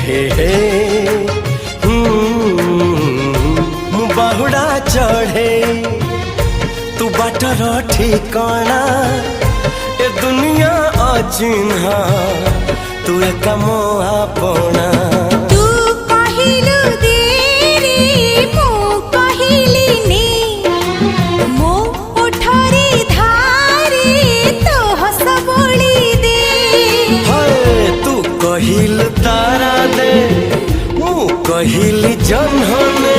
हे बाहुड़ा चढ़े तू बाटर ठिकाना ए दुनिया अचिन्हा तू एक मोहापना कहिल तारा दे मु कहिल जन्हने